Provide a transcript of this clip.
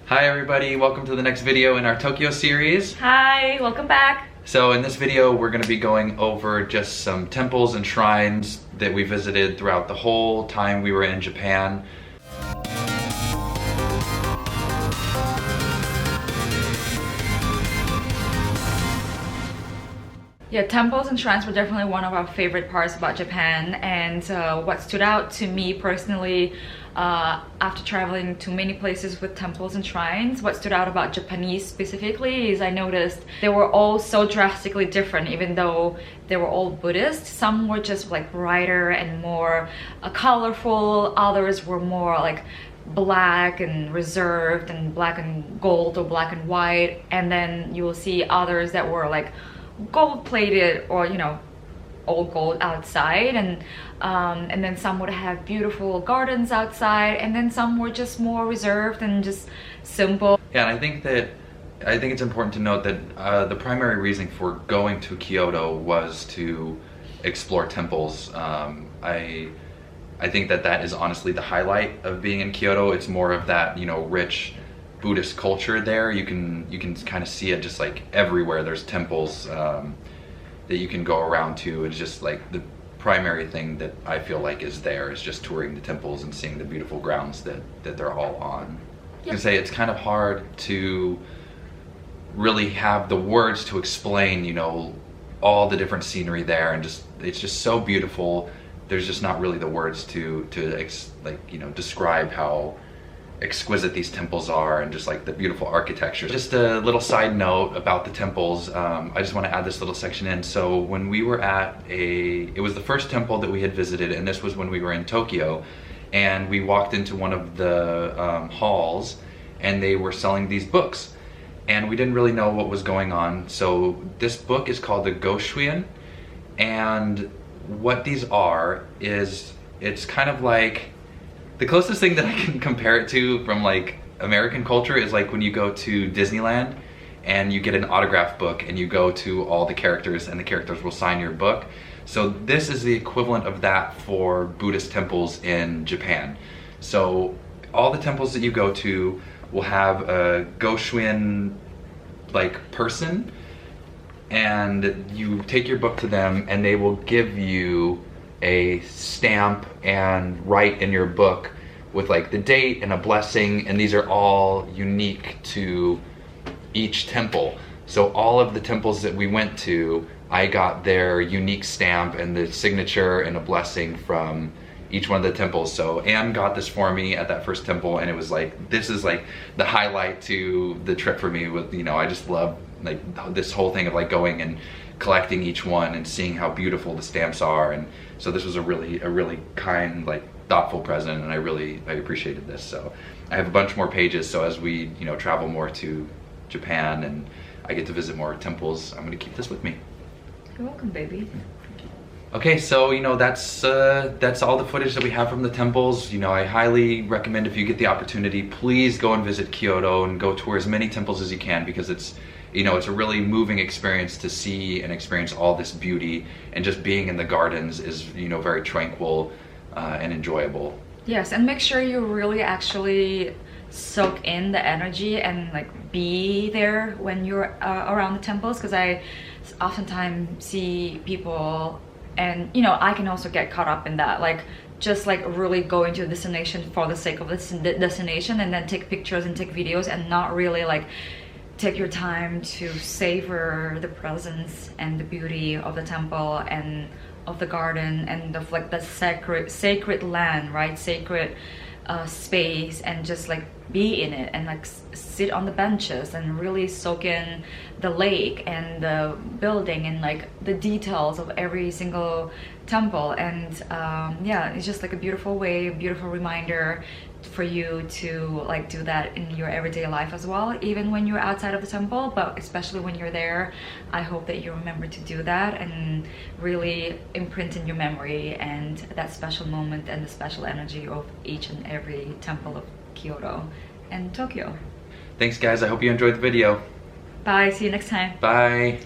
Hi everybody, welcome to the next video in our Tokyo series. Hi, welcome back. So in this video we're going to be going over just some temples and shrines that we visited throughout the whole time we were in Japan. Yeah, temples and shrines were definitely one of our favorite parts about Japan, and what stood out to me personally after traveling to many places with temples and shrines, what stood out about Japanese specifically is I noticed they were all so drastically different. Even though they were all Buddhist, some were just like brighter and more colorful, others were more like black and reserved and black and gold or black and white, and then you will see others that were like gold plated or, you know, all gold outside, and then some would have beautiful gardens outside, and then some were just more reserved and just simple. Yeah, and I think it's important to note that the primary reason for going to Kyoto was to explore temples. I think that is honestly the highlight of being in Kyoto. It's more of that, you know, rich Buddhist culture there. You can kind of see it just like everywhere. There's temples that you can go around to. It's just like the primary thing that I feel like is there is just touring the temples and seeing the beautiful grounds that they're all on. I can say it's kind of hard to really have the words to explain, you know, all the different scenery there, and just it's just so beautiful. There's just not really the words to like, you know, describe how exquisite these temples are and just like the beautiful architecture. Just a little side note about the temples, I just want to add this little section in. So when we were at it was the first temple that we had visited, and this was when we were in Tokyo, and we walked into one of the halls and they were selling these books, and we didn't really know what was going on. So this book is called the Goshuin, and what these are is, it's kind of like, the closest thing that I can compare it to from like American culture is like when you go to Disneyland and you get an autograph book and you go to all the characters and the characters will sign your book. So this is the equivalent of that for Buddhist temples in Japan. So all the temples that you go to will have a Goshuin like person, and you take your book to them and they will give you a stamp and write in your book with like the date and a blessing, and these are all unique to each temple. So all of the temples that we went to, I got their unique stamp and the signature and a blessing from each one of the temples. So Anne got this for me at that first temple, and it was like, this is like the highlight to the trip for me. With, you know, I just love like this whole thing of like going and collecting each one and seeing how beautiful the stamps are. And so this was a really kind, like thoughtful present, and I appreciated this. So I have a bunch more pages, so as we, you know, travel more to Japan and I get to visit more temples, I'm gonna keep this with me. You're welcome, baby. Okay, so you know, that's all the footage that we have from the temples. You know, I highly recommend, if you get the opportunity, please go and visit Kyoto and go tour as many temples as you can, because it's, you know, it's a really moving experience to see and experience all this beauty, and just being in the gardens is, you know, very tranquil and enjoyable. Yes, and make sure you really actually soak in the energy and like be there when you're around the temples, because I oftentimes see people, and you know, I can also get caught up in that, like just like really going to a destination for the sake of this destination, and then take pictures and take videos and not really like take your time to savor the presence and the beauty of the temple and of the garden and of like the sacred land, right? Sacred space, and just like be in it and like sit on the benches and really soak in the lake and the building and like the details of every single temple. And yeah, it's just like a beautiful way, a beautiful reminder for you to like do that in your everyday life as well, even when you're outside of the temple, but especially when you're there. I hope that you remember to do that and really imprint in your memory and that special moment and the special energy of each and every temple of Kyoto and Tokyo. Thanks guys, I hope you enjoyed the video. Bye, see you next time. Bye.